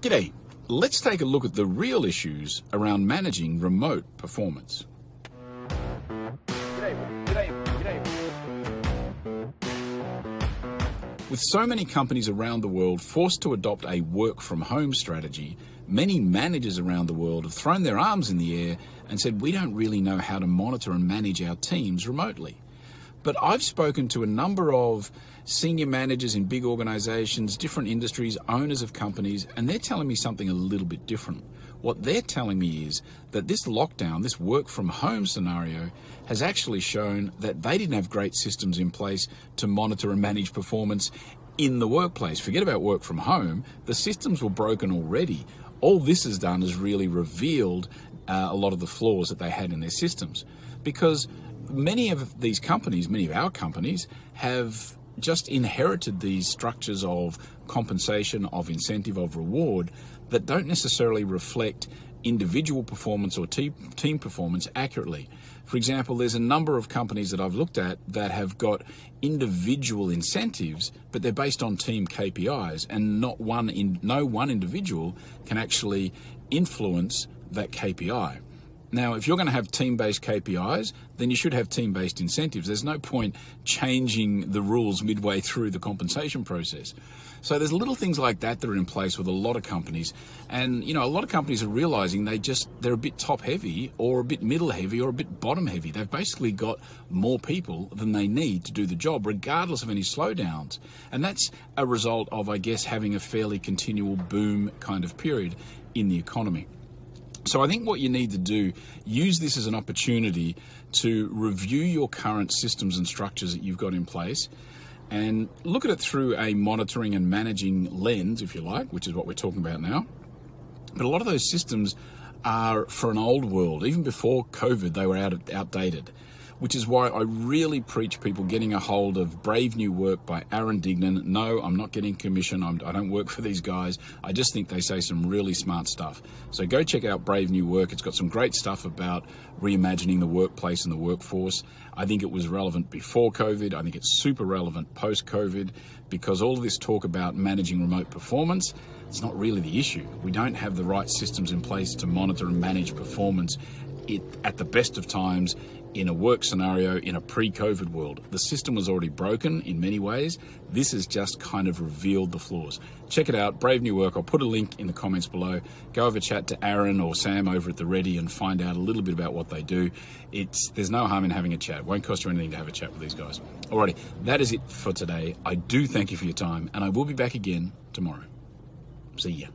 G'day. Let's take a look at the real issues around managing remote performance. With so many companies around the world forced to adopt a work-from-home strategy, many managers around the world have thrown their arms in the air and said, we don't really know how to monitor and manage our teams remotely. But I've spoken to a number of senior managers in big organizations, different industries, owners of companies, and they're telling me something a little bit different. What they're telling me is that this lockdown, this work from home scenario, has actually shown that they didn't have great systems in place to monitor and manage performance in the workplace. Forget about work from home. The systems were broken already. All this has done is really revealed a lot of the flaws that they had in their systems, because many of these companies, many of our companies, have just inherited these structures of compensation, of incentive, of reward that don't necessarily reflect individual performance or team performance accurately. For example, there's a number of companies that I've looked at that have got individual incentives, but they're based on team KPIs, and no one individual can actually influence that KPI. Now, if you're going to have team-based KPIs, then you should have team-based incentives. There's no point changing the rules midway through the compensation process. So there's little things like that that are in place with a lot of companies. And, you know, a lot of companies are realizing they're a bit top-heavy or a bit middle-heavy or a bit bottom-heavy. They've basically got more people than they need to do the job, regardless of any slowdowns. And that's a result of, I guess, having a fairly continual boom kind of period in the economy. So I think what you need to do, use this as an opportunity to review your current systems and structures that you've got in place and look at it through a monitoring and managing lens, if you like, which is what we're talking about now. But a lot of those systems are for an old world. Even before COVID, they were outdated, which is why I really preach people getting a hold of Brave New Work by Aaron Dignan. No, I'm not getting commission. I don't work for these guys. I just think they say some really smart stuff. So go check out Brave New Work. It's got some great stuff about reimagining the workplace and the workforce. I think it was relevant before COVID. I think it's super relevant post-COVID, because all of this talk about managing remote performance, it's not really the issue. We don't have the right systems in place to monitor and manage performance at the best of times in a work scenario in a pre-COVID world. The system was already broken in many ways. This has just kind of revealed the flaws. Check it out, Brave New Work. I'll put a link in the comments below. Go have a chat to Aaron or Sam over at the Ready and find out a little bit about what they do. There's no harm in having a chat. It won't cost you anything to have a chat with these guys. Alrighty, that is it for today. I do thank you for your time, and I will be back again tomorrow. See ya.